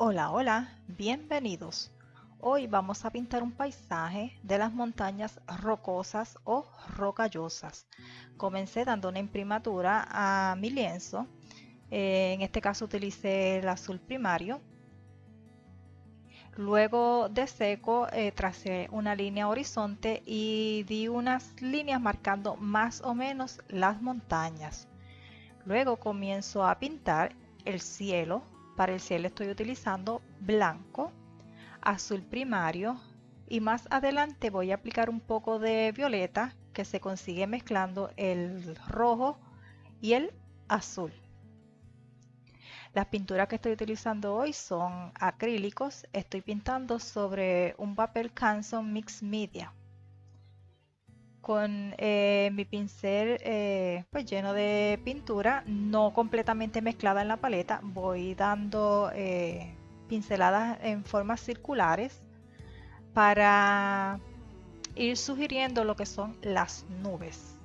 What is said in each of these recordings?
Hola, hola, bienvenidos. Hoy vamos a pintar un paisaje de las montañas rocosas o rocallosas. Comencé dando una imprimatura a mi lienzo. En este caso utilicé el azul primario. Luego de seco tracé una línea horizonte y di unas líneas marcando más o menos las montañas. Luego comienzo a pintar el cielo. Para el cielo estoy utilizando blanco, azul primario y más adelante voy a aplicar un poco de violeta que se consigue mezclando el rojo y el azul. Las pinturas que estoy utilizando hoy son acrílicos. Estoy pintando sobre un papel Canson Mix Media con mi pincel pues lleno de pintura, no completamente mezclada en la paleta. Voy dando pinceladas en formas circulares para ir sugiriendo lo que son las nubes.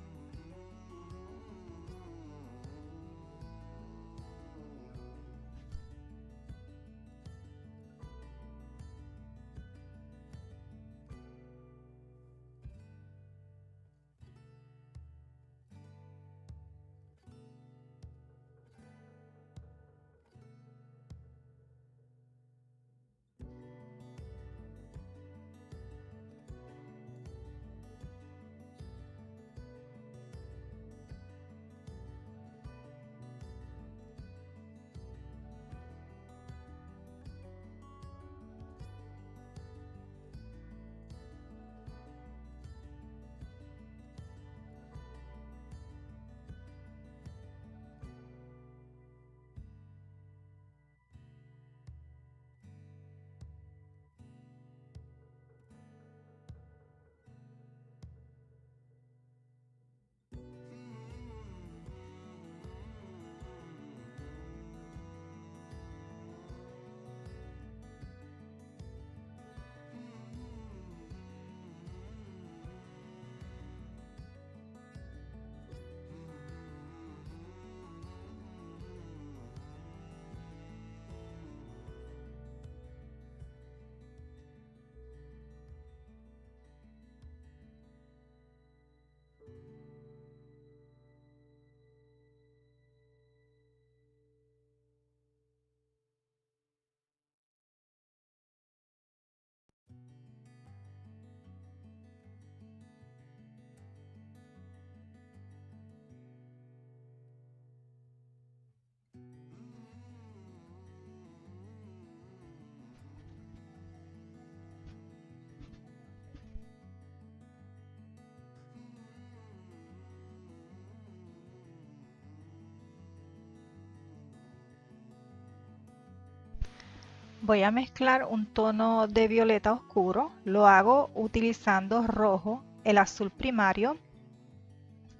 Voy a mezclar un tono de violeta oscuro. Lo hago utilizando rojo, el azul primario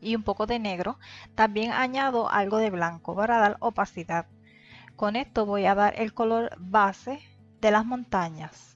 y un poco de negro. También añado algo de blanco para dar opacidad. Con esto voy a dar el color base de las montañas.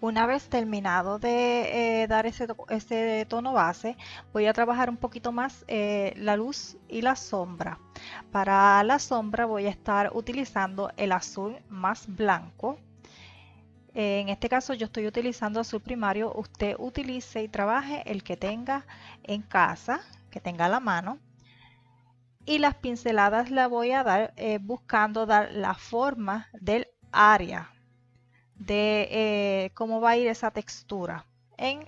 Una vez terminado de dar ese tono base, voy a trabajar un poquito más la luz y la sombra. Para la sombra voy a estar utilizando el azul más blanco. En este caso yo estoy utilizando azul primario. Usted utilice y trabaje el que tenga en casa, que tenga a la mano. Y las pinceladas las voy a dar buscando dar la forma del área de cómo va a ir esa textura en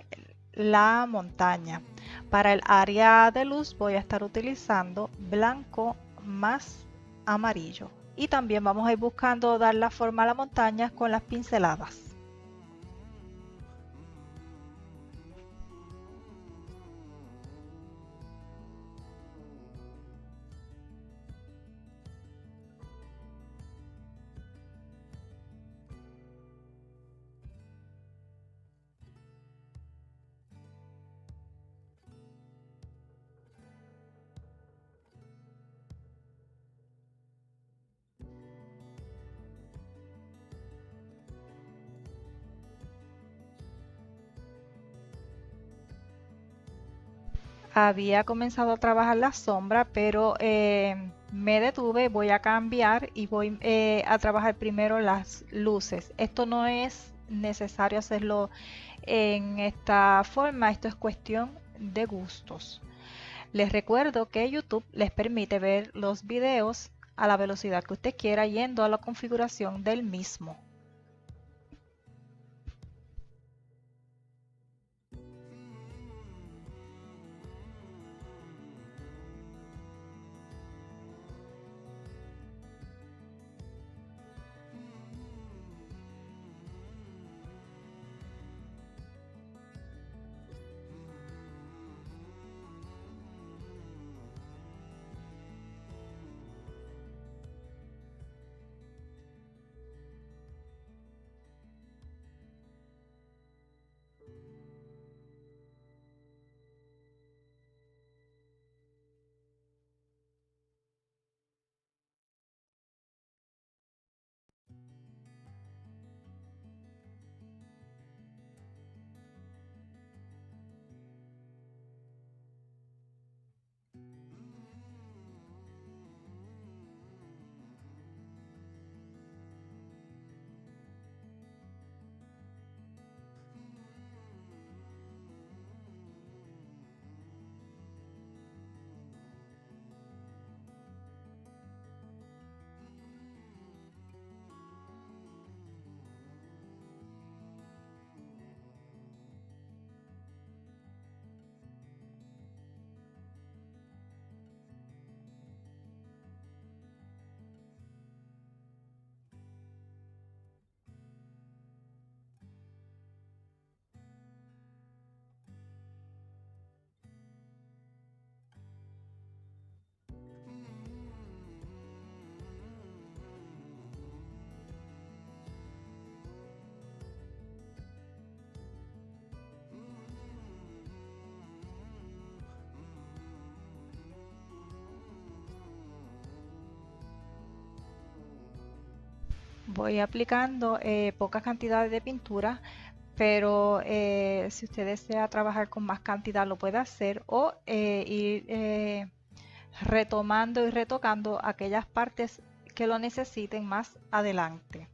la montaña. Para el área de luz voy a estar utilizando blanco más amarillo. Y también vamos a ir buscando dar la forma a la montaña con las pinceladas. Había comenzado a trabajar la sombra, pero me detuve, voy a cambiar y voy a trabajar primero las luces. Esto no es necesario hacerlo en esta forma, esto es cuestión de gustos. Les recuerdo que YouTube les permite ver los videos a la velocidad que usted quiera yendo a la configuración del mismo. Voy aplicando pocas cantidades de pintura, pero si usted desea trabajar con más cantidad lo puede hacer o ir retomando y retocando aquellas partes que lo necesiten más adelante.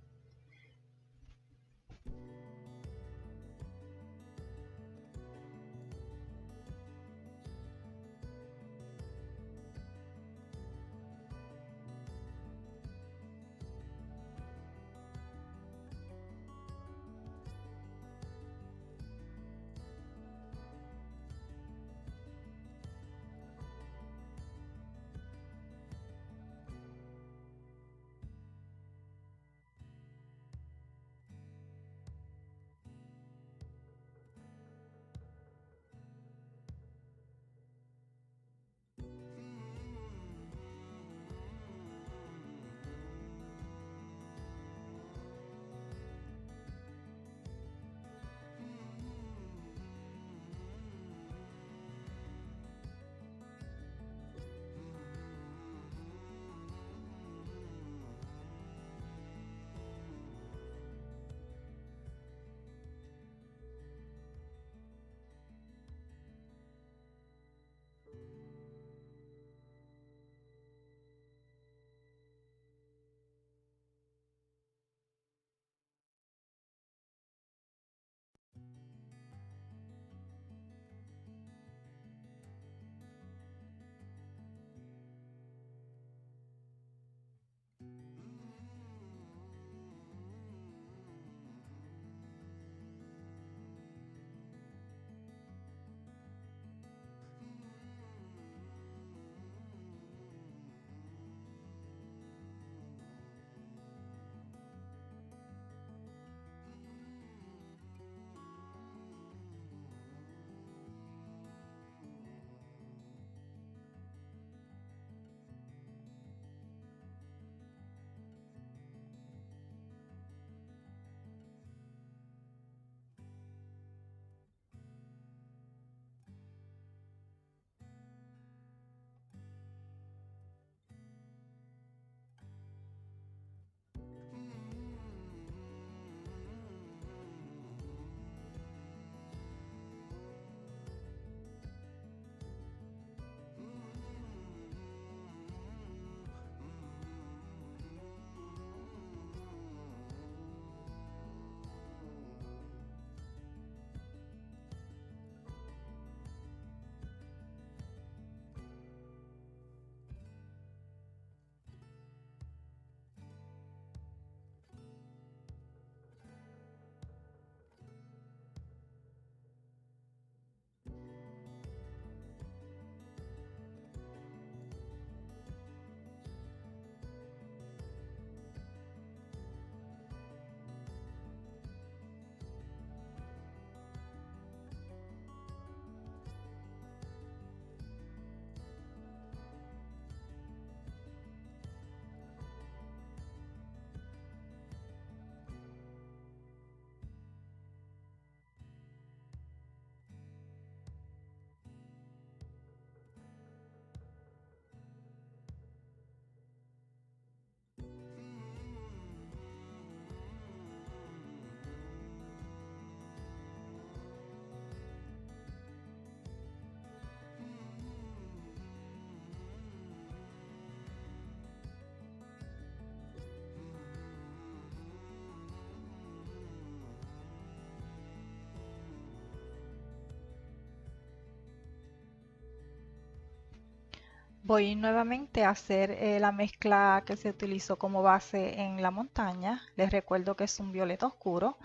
Voy nuevamente a hacer la mezcla que se utilizó como base en la montaña. Les recuerdo que es un violeta oscuro.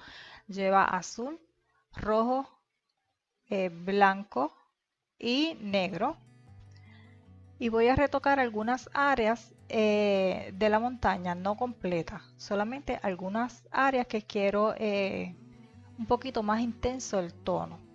Lleva azul, rojo, blanco y negro. Y voy a retocar algunas áreas de la montaña, no completa, solamente algunas áreas que quiero un poquito más intenso el tono.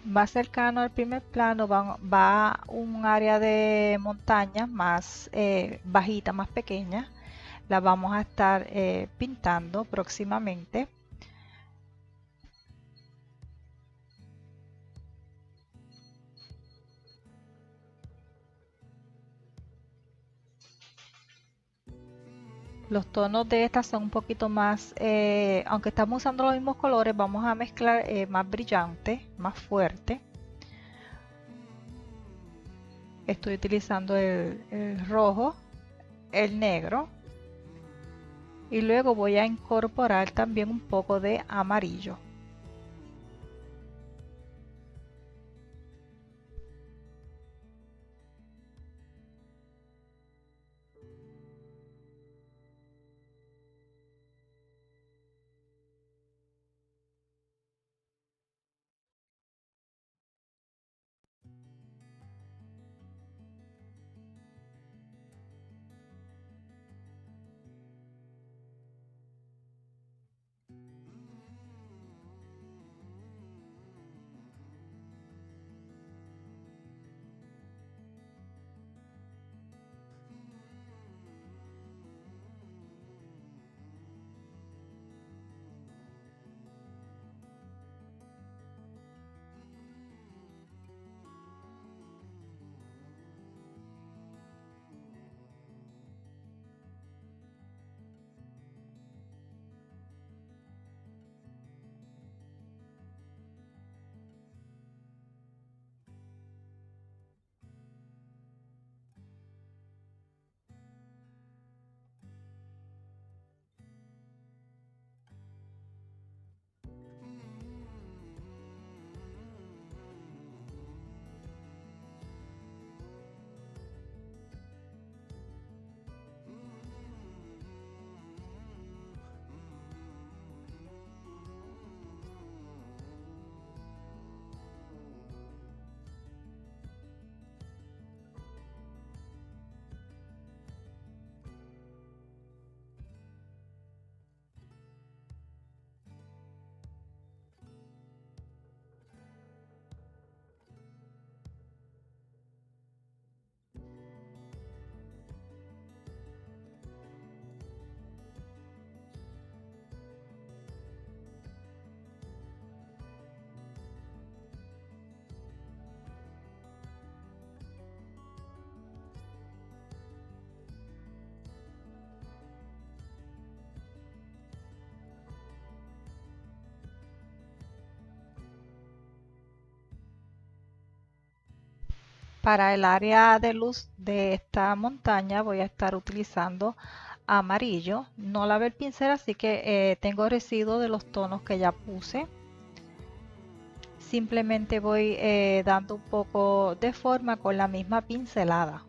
Más cercano al primer plano va un área de montaña más bajita, más pequeña. La vamos a estar pintando próximamente. Los tonos de estas son un poquito más, aunque estamos usando los mismos colores, vamos a mezclar más brillante, más fuerte. Estoy utilizando el rojo, el negro y luego voy a incorporar también un poco de amarillo. Para el área de luz de esta montaña voy a estar utilizando amarillo. No lavé el pincel, así que tengo residuo de los tonos que ya puse. Simplemente voy dando un poco de forma con la misma pincelada.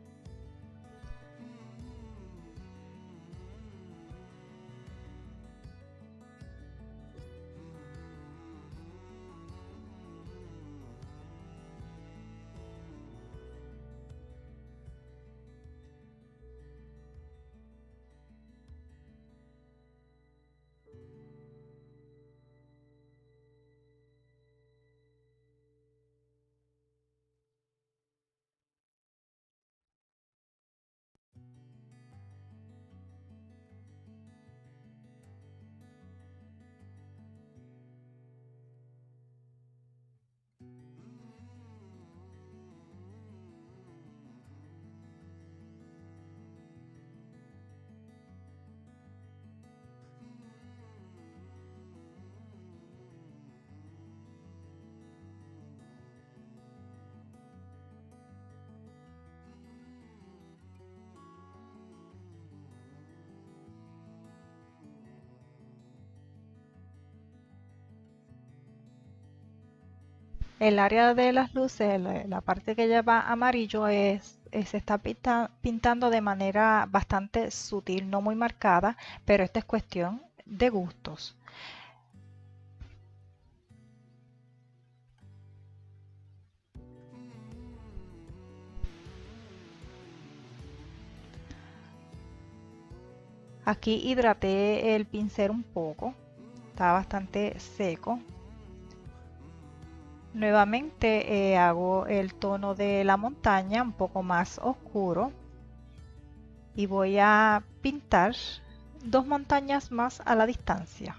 El área de las luces, la parte que lleva amarillo se está pintando de manera bastante sutil, no muy marcada, pero esta es cuestión de gustos. Aquí hidraté el pincel un poco, está bastante seco. Nuevamente hago el tono de la montaña un poco más oscuro y voy a pintar dos montañas más a la distancia.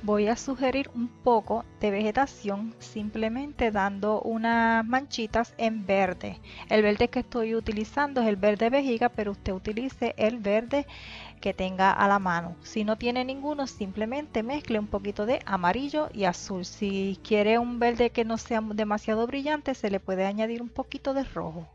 Voy a sugerir un poco de vegetación simplemente dando unas manchitas en verde. El verde que estoy utilizando es el verde vejiga, pero usted utilice el verde que tenga a la mano. Si no tiene ninguno, simplemente mezcle un poquito de amarillo y azul. Si quiere un verde que no sea demasiado brillante, se le puede añadir un poquito de rojo.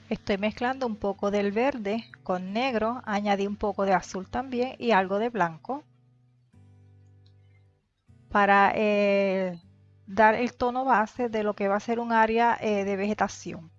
Estoy mezclando un poco del verde con negro, añadí un poco de azul también y algo de blanco para dar el tono base de lo que va a ser un área de vegetación.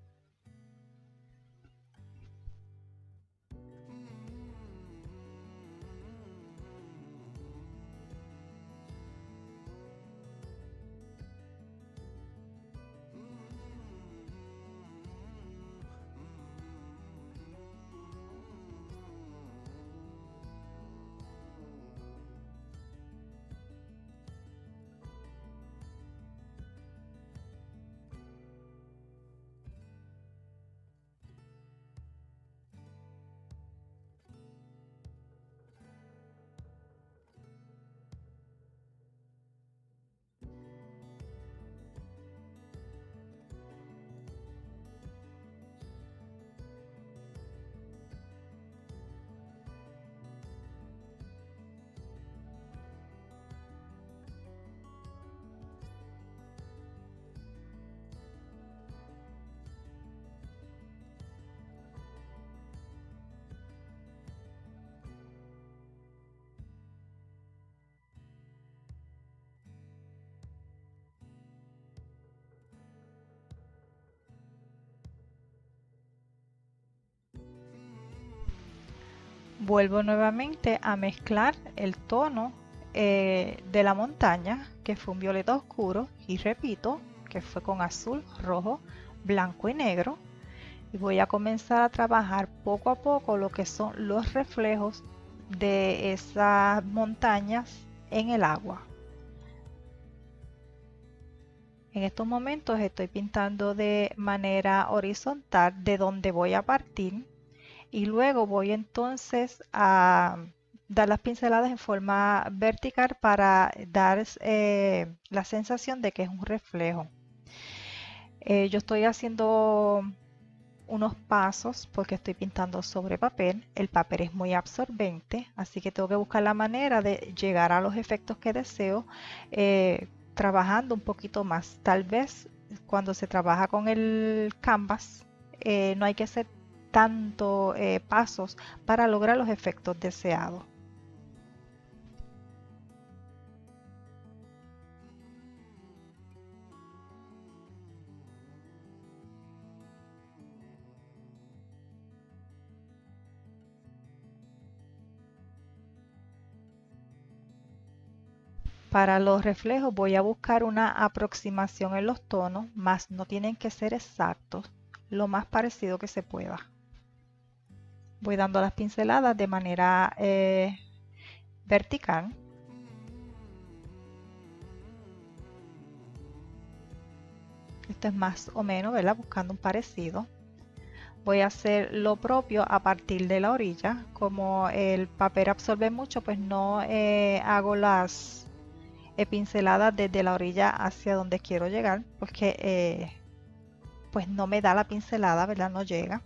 Vuelvo nuevamente a mezclar el tono de la montaña, que fue un violeta oscuro, y repito, que fue con azul, rojo, blanco y negro. Y voy a comenzar a trabajar poco a poco lo que son los reflejos de esas montañas en el agua. En estos momentos estoy pintando de manera horizontal de donde voy a partir y luego voy entonces a dar las pinceladas en forma vertical para dar la sensación de que es un reflejo. Yo estoy haciendo unos pasos porque estoy pintando sobre papel. El papel es muy absorbente, así que tengo que buscar la manera de llegar a los efectos que deseo trabajando un poquito más. Tal vez cuando se trabaja con el canvas no hay que hacer tanto pasos para lograr los efectos deseados. Para los reflejos voy a buscar una aproximación en los tonos, más no tienen que ser exactos, lo más parecido que se pueda. Voy dando las pinceladas de manera vertical. Esto es más o menos, ¿verdad? Buscando un parecido. Voy a hacer lo propio a partir de la orilla. Como el papel absorbe mucho, pues no hago las pinceladas desde la orilla hacia donde quiero llegar, porque pues no me da la pincelada, ¿verdad? No llega.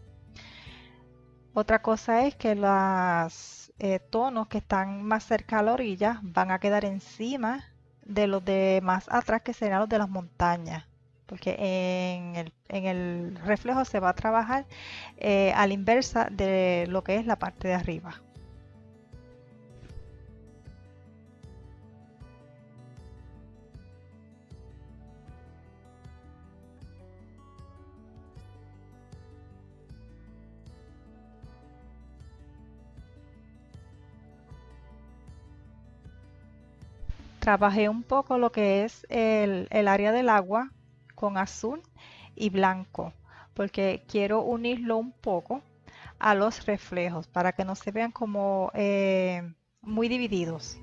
Otra cosa es que los tonos que están más cerca a la orilla van a quedar encima de los de más atrás, que serían los de las montañas, porque en el reflejo se va a trabajar a la inversa de lo que es la parte de arriba. Trabajé un poco lo que es el área del agua con azul y blanco, porque quiero unirlo un poco a los reflejos para que no se vean como muy divididos.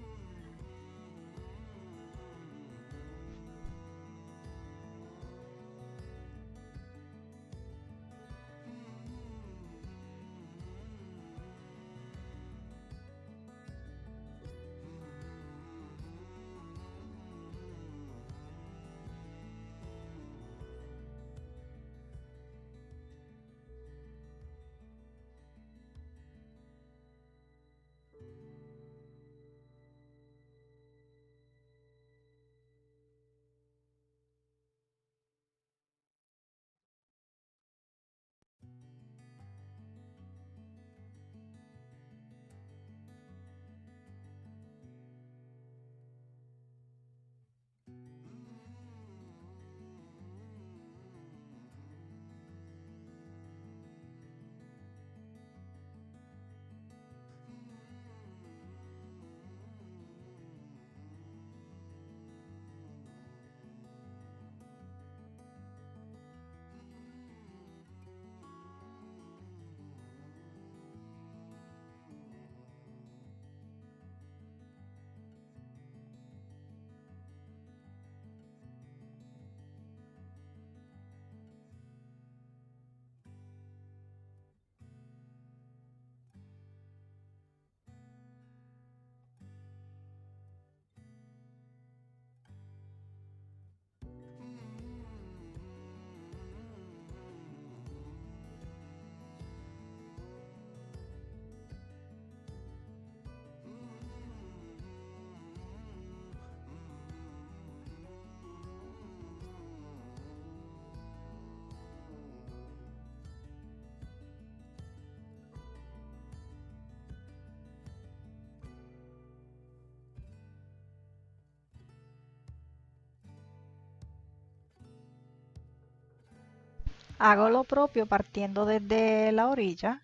Hago lo propio partiendo desde la orilla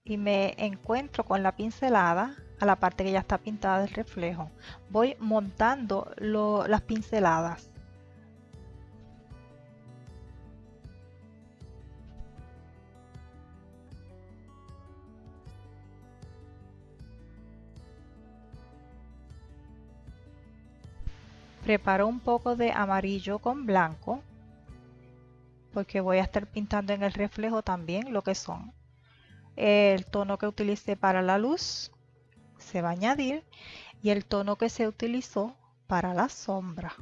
y me encuentro con la pincelada a la parte que ya está pintada del reflejo. Voy montando las pinceladas. Preparo un poco de amarillo con blanco porque voy a estar pintando en el reflejo también lo que son. El tono que utilicé para la luz se va a añadir y el tono que se utilizó para la sombra.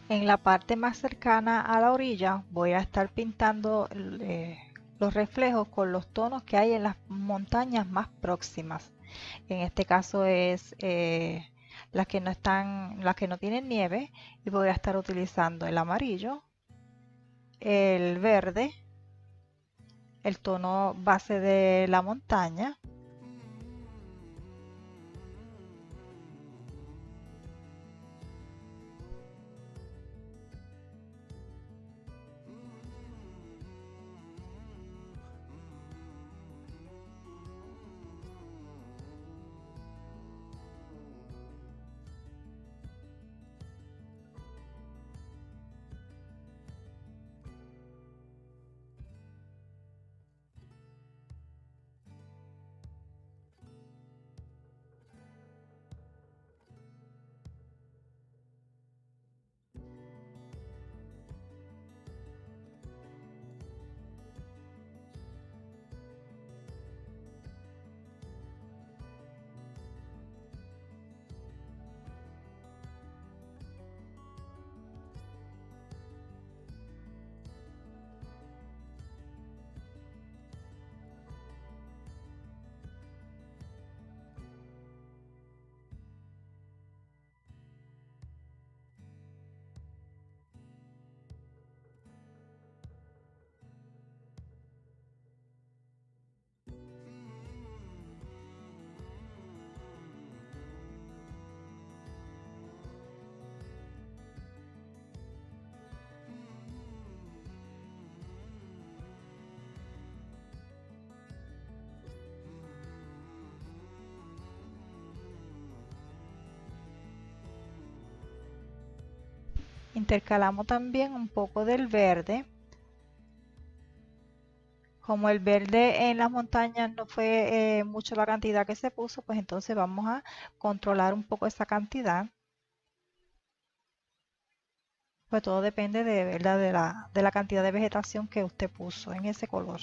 En la parte más cercana a la orilla voy a estar pintando los reflejos con los tonos que hay en las montañas más próximas. En este caso es las que no tienen nieve, y voy a estar utilizando el amarillo, el verde, el tono base de la montaña, intercalamos también un poco del verde. Como el verde en las montañas no fue mucho la cantidad que se puso, pues entonces vamos a controlar un poco esa cantidad. Pues todo depende de, ¿verdad? De la cantidad de vegetación que usted puso en ese color.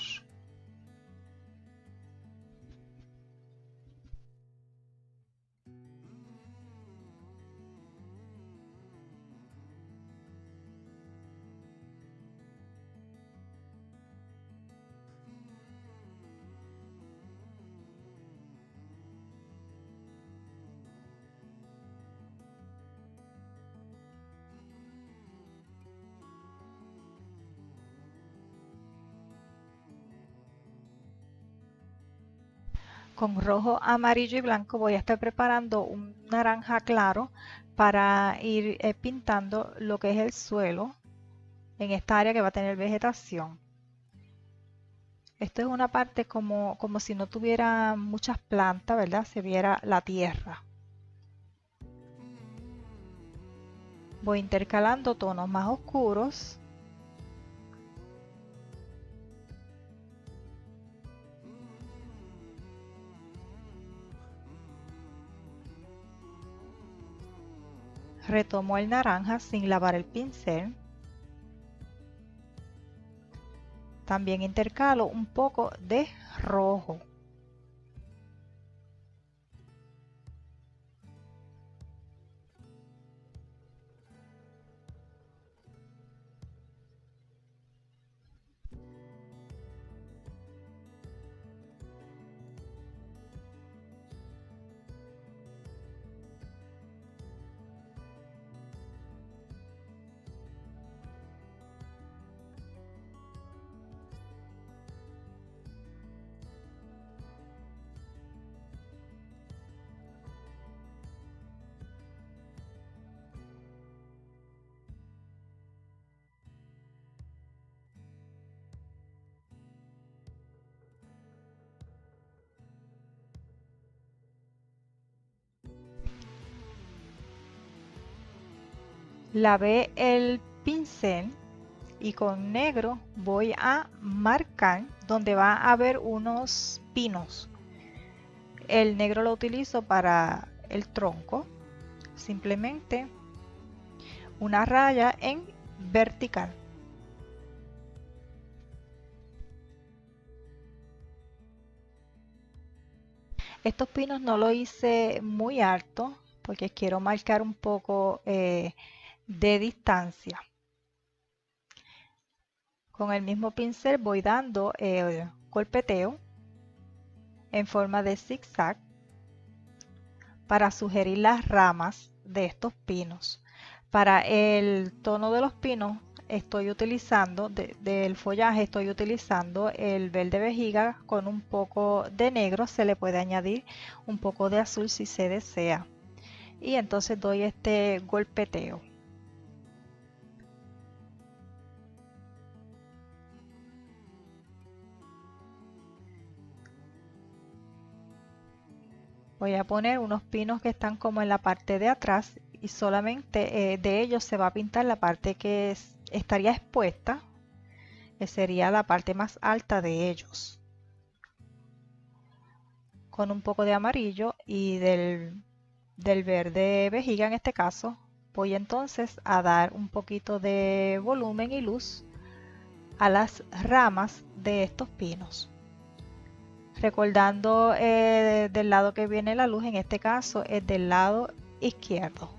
Con rojo, amarillo y blanco voy a estar preparando un naranja claro para ir pintando lo que es el suelo en esta área que va a tener vegetación. Esto es una parte como si no tuviera muchas plantas, ¿verdad? Se viera la tierra. Voy intercalando tonos más oscuros. Retomo el naranja sin lavar el pincel. También intercalo un poco de rojo. Lavé el pincel y con negro voy a marcar donde va a haber unos pinos. El negro lo utilizo para el tronco, simplemente una raya en vertical. Estos pinos no lo hice muy alto porque quiero marcar un poco de distancia. Con el mismo pincel voy dando golpeteo en forma de zigzag para sugerir las ramas de estos pinos. Para el tono de los pinos estoy utilizando, del follaje estoy utilizando el verde vejiga con un poco de negro. Se le puede añadir un poco de azul si se desea. Y entonces doy este golpeteo. Voy a poner unos pinos que están como en la parte de atrás y solamente de ellos se va a pintar la parte que estaría expuesta, que sería la parte más alta de ellos. Con un poco de amarillo y del verde vejiga en este caso, voy entonces a dar un poquito de volumen y luz a las ramas de estos pinos. Recordando del lado que viene la luz, en este caso es del lado izquierdo.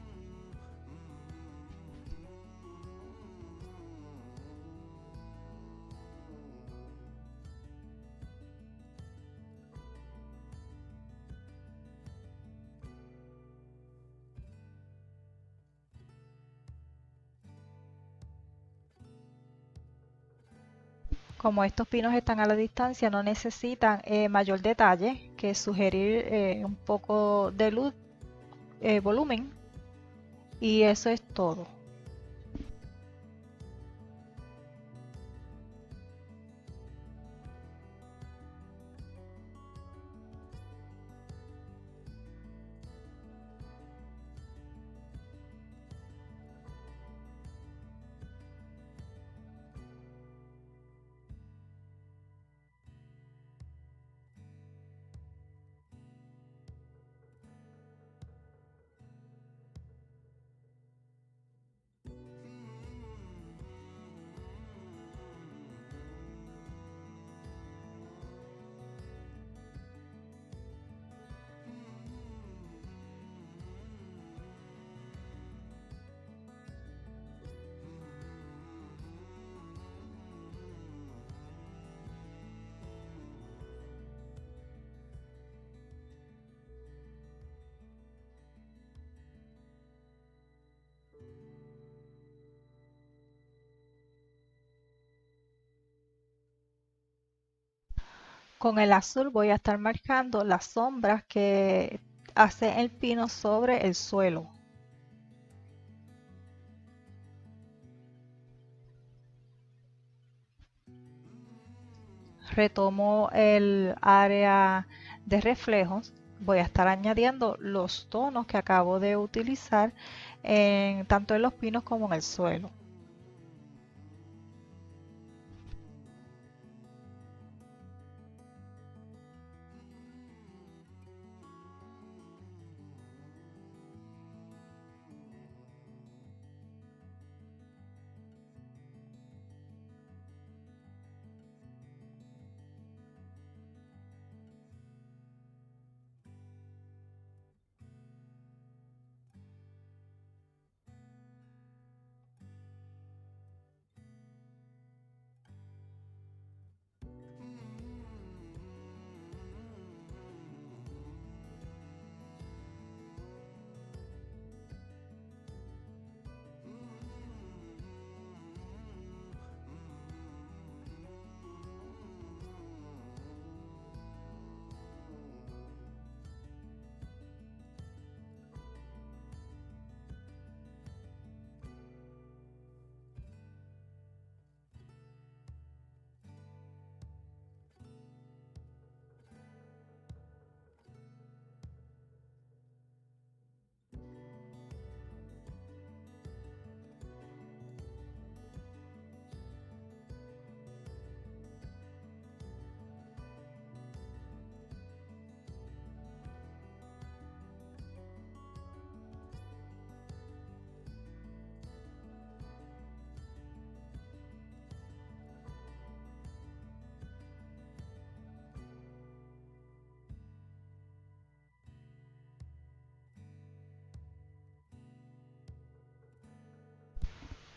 Como estos pinos están a la distancia, no necesitan mayor detalle que sugerir un poco de luz, volumen, y eso es todo. Con el azul voy a estar marcando las sombras que hace el pino sobre el suelo. Retomo el área de reflejos. Voy a estar añadiendo los tonos que acabo de utilizar tanto en los pinos como en el suelo.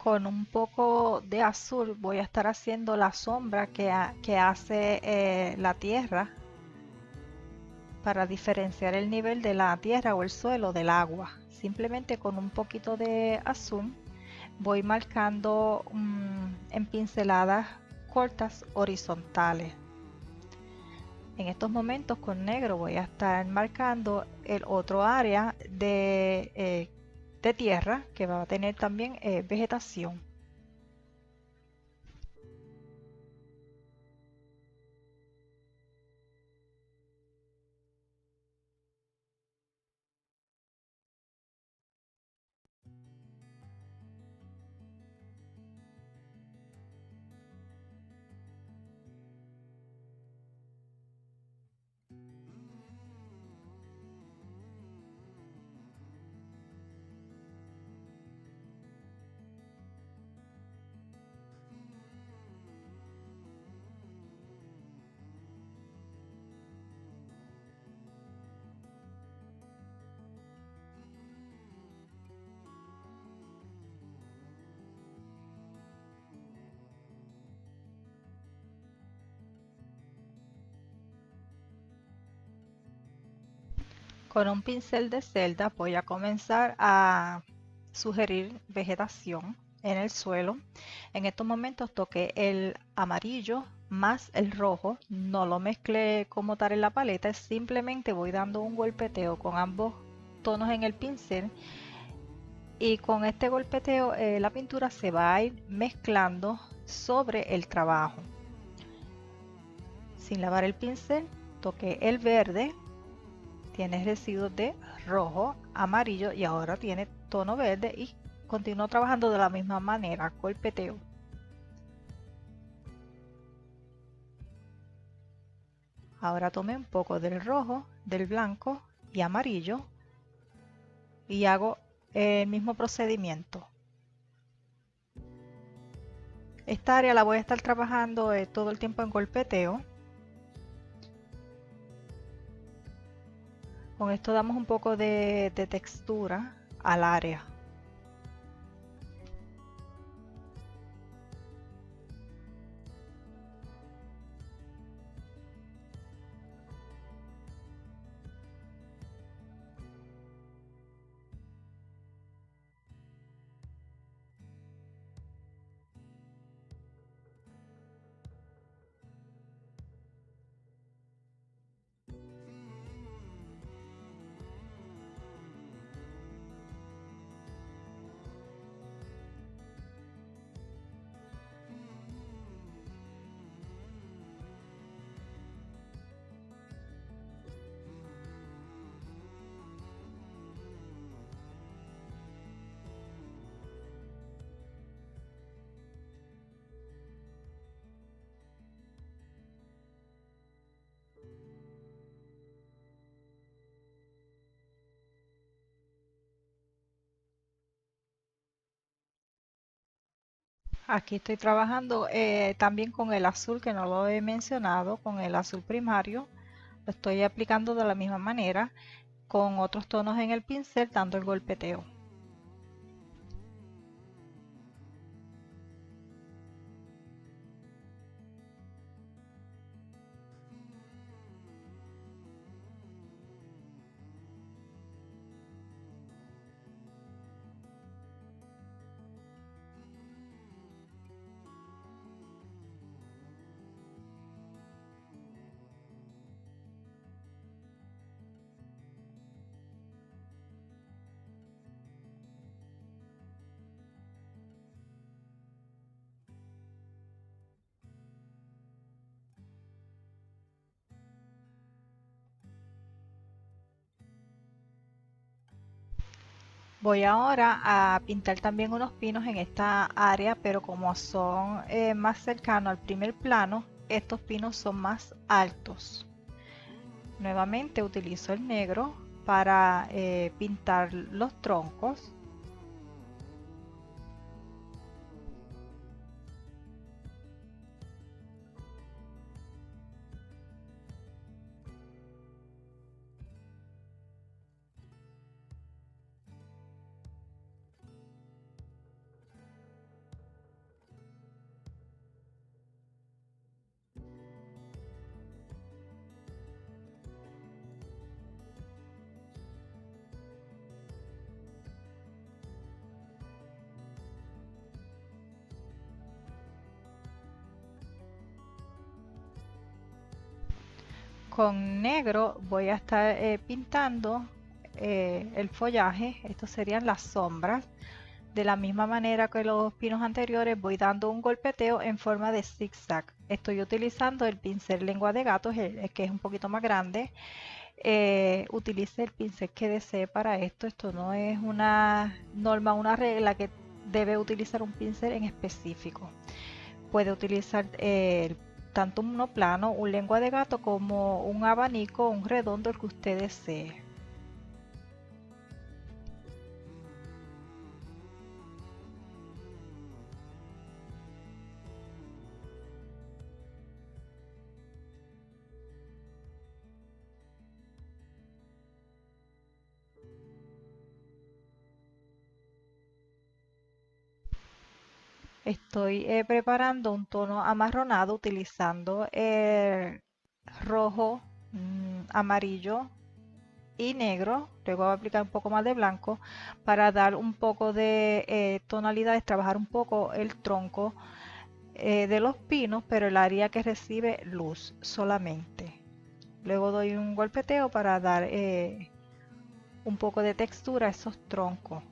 Con un poco de azul voy a estar haciendo la sombra que hace la tierra para diferenciar el nivel de la tierra o el suelo del agua. Simplemente con un poquito de azul voy marcando en pinceladas cortas horizontales. En estos momentos con negro voy a estar marcando el otro área de tierra que va a tener también vegetación. Con un pincel de celda voy a comenzar a sugerir vegetación en el suelo. En estos momentos toqué el amarillo más el rojo, no lo mezclé como tal en la paleta, simplemente voy dando un golpeteo con ambos tonos en el pincel y con este golpeteo la pintura se va a ir mezclando sobre el trabajo. Sin lavar el pincel, toqué el verde, tiene residuos de rojo, amarillo y ahora tiene tono verde y continúo trabajando de la misma manera, golpeteo. Ahora tomé un poco del rojo, del blanco y amarillo y hago el mismo procedimiento. Esta área la voy a estar trabajando todo el tiempo en golpeteo. Con esto damos un poco de textura al área. Aquí estoy trabajando también con el azul que no lo he mencionado, con el azul primario. Lo estoy aplicando de la misma manera, con otros tonos en el pincel, dando el golpeteo. Voy ahora a pintar también unos pinos en esta área, pero como son más cercanos al primer plano, estos pinos son más altos. Nuevamente utilizo el negro para pintar los troncos. Con negro voy a estar pintando el follaje, estos serían las sombras. De la misma manera que los pinos anteriores, voy dando un golpeteo en forma de zigzag. Estoy utilizando el pincel lengua de gato, el que es un poquito más grande. Utilice el pincel que desee para esto. Esto no es una norma, una regla que debe utilizar un pincel en específico. Puede utilizar tanto uno plano, un lengua de gato, como un abanico, un redondo, el que usted desee. Estoy preparando un tono amarronado utilizando el rojo, amarillo y negro. Luego voy a aplicar un poco más de blanco para dar un poco de tonalidades, trabajar un poco el tronco de los pinos, pero el área que recibe luz solamente. Luego doy un golpeteo para dar un poco de textura a esos troncos.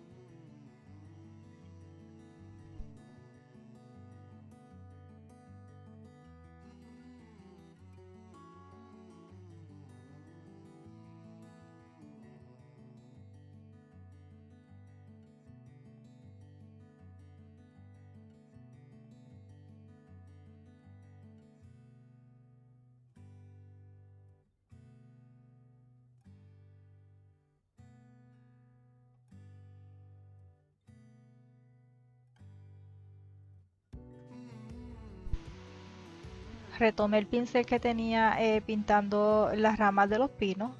Retomé el pincel que tenía pintando las ramas de los pinos,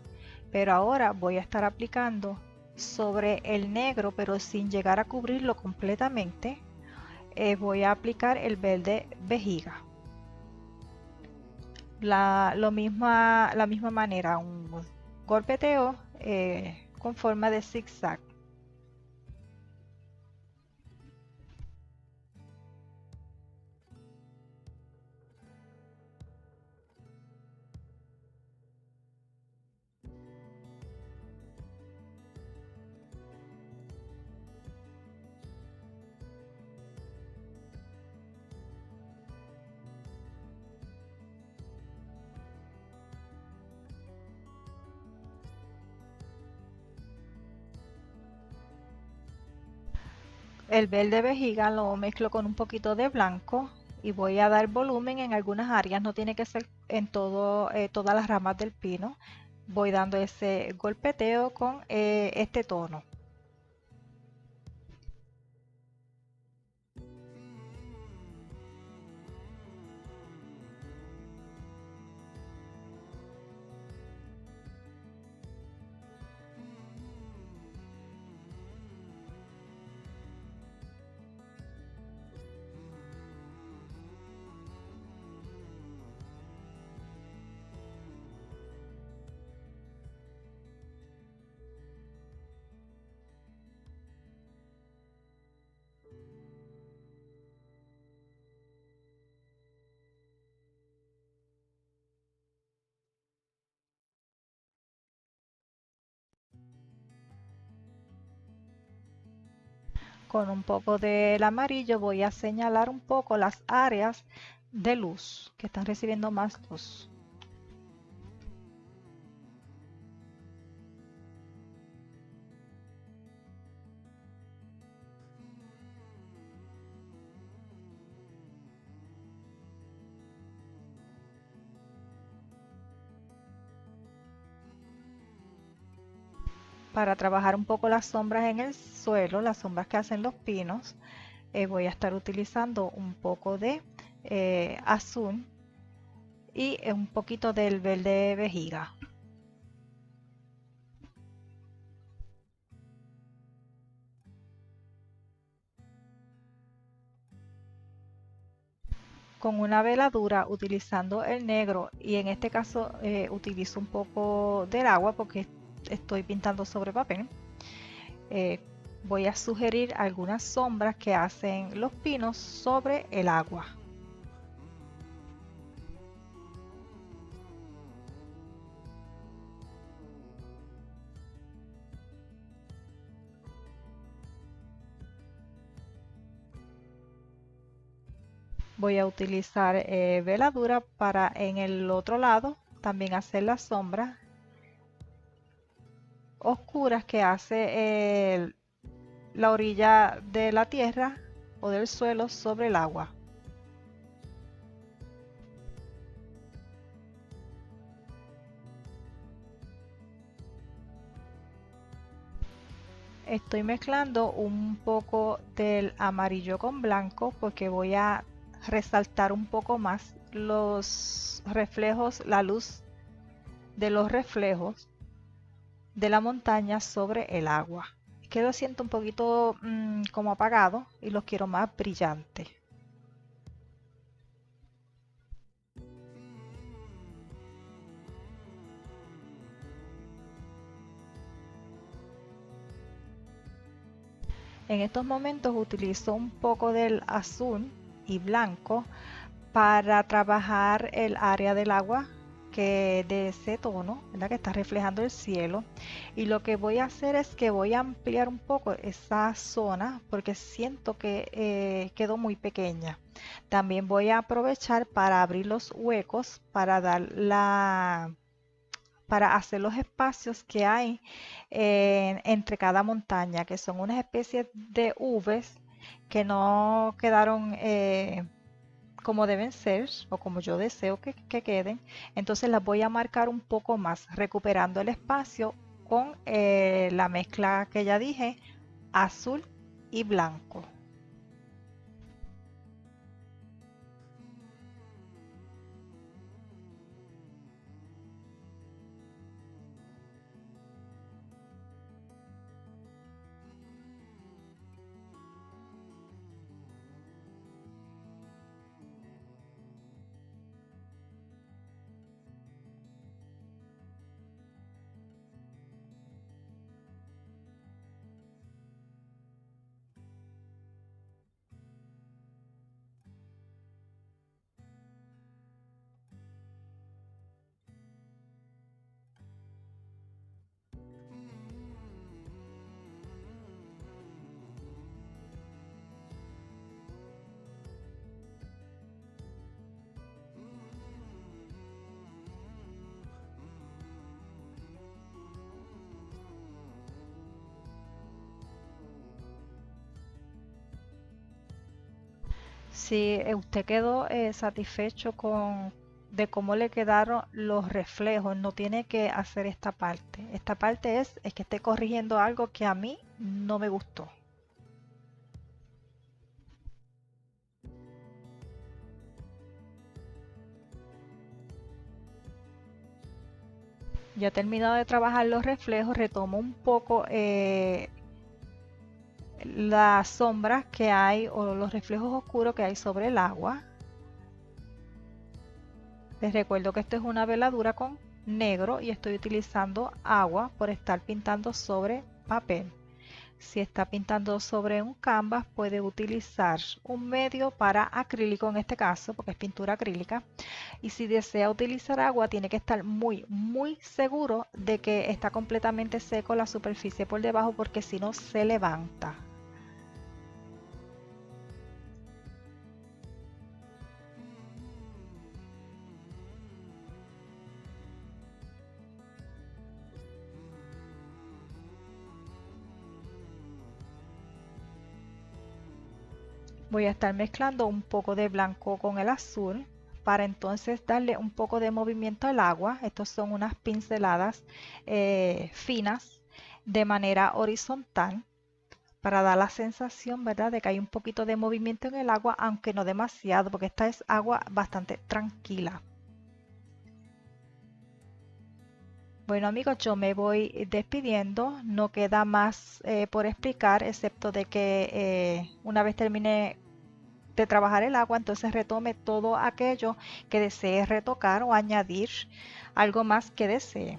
pero ahora voy a estar aplicando sobre el negro, pero sin llegar a cubrirlo completamente. Voy a aplicar el verde vejiga. La misma manera, un golpeteo con forma de zigzag. El verde vejiga lo mezclo con un poquito de blanco y voy a dar volumen en algunas áreas, no tiene que ser en todas las ramas del pino. Voy dando ese golpeteo con este tono. con un poco del amarillo voy a señalar un poco las áreas de luz que están recibiendo más luz. Para trabajar un poco las sombras en el suelo, las sombras que hacen los pinos, voy a estar utilizando un poco de azul y un poquito del verde vejiga. Con una veladura utilizando el negro, y en este caso utilizo un poco del agua porque estoy pintando sobre papel. Voy a sugerir algunas sombras que hacen los pinos sobre el agua. Voy a utilizar veladura para en el otro lado también hacer las sombras oscuras que hace la orilla de la tierra o del suelo sobre el agua. Estoy mezclando un poco del amarillo con blanco porque voy a resaltar un poco más los reflejos, la luz de los reflejos de la montaña sobre el agua. Que lo siento un poquito como apagado y los quiero más brillantes. En estos momentos utilizo un poco del azul y blanco para trabajar el área del agua que de ese tono, ¿verdad? Que está reflejando el cielo, y lo que voy a hacer es que voy a ampliar un poco esa zona porque siento que quedó muy pequeña. También voy a aprovechar para abrir los huecos para hacer los espacios que hay entre cada montaña, que son unas especies de Vs que no quedaron como deben ser o como yo deseo que queden. Entonces las voy a marcar un poco más, recuperando el espacio con la mezcla que ya dije, azul y blanco. Si usted quedó satisfecho de cómo le quedaron los reflejos, no tiene que hacer esta parte. Esta parte es que esté corrigiendo algo que a mí no me gustó. Ya he terminado de trabajar los reflejos, retomo un poco las sombras que hay o los reflejos oscuros que hay sobre el agua. Les recuerdo que esto es una veladura con negro y estoy utilizando agua por estar pintando sobre papel. Si está pintando sobre un canvas, puede utilizar un medio para acrílico en este caso, porque es pintura acrílica. Y si desea utilizar agua, tiene que estar muy seguro de que está completamente seco la superficie por debajo, porque si no se levanta. Voy a estar mezclando un poco de blanco con el azul para entonces darle un poco de movimiento al agua. Estos son unas pinceladas finas de manera horizontal para dar la sensación, ¿verdad?, de que hay un poquito de movimiento en el agua, aunque no demasiado, porque esta es agua bastante tranquila. Bueno amigos, yo me voy despidiendo, no queda más por explicar, excepto de que una vez termine de trabajar el agua, entonces retome todo aquello que desee retocar o añadir algo más que desee.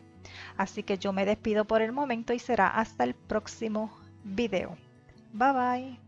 Así que yo me despido por el momento y será hasta el próximo video. Bye bye.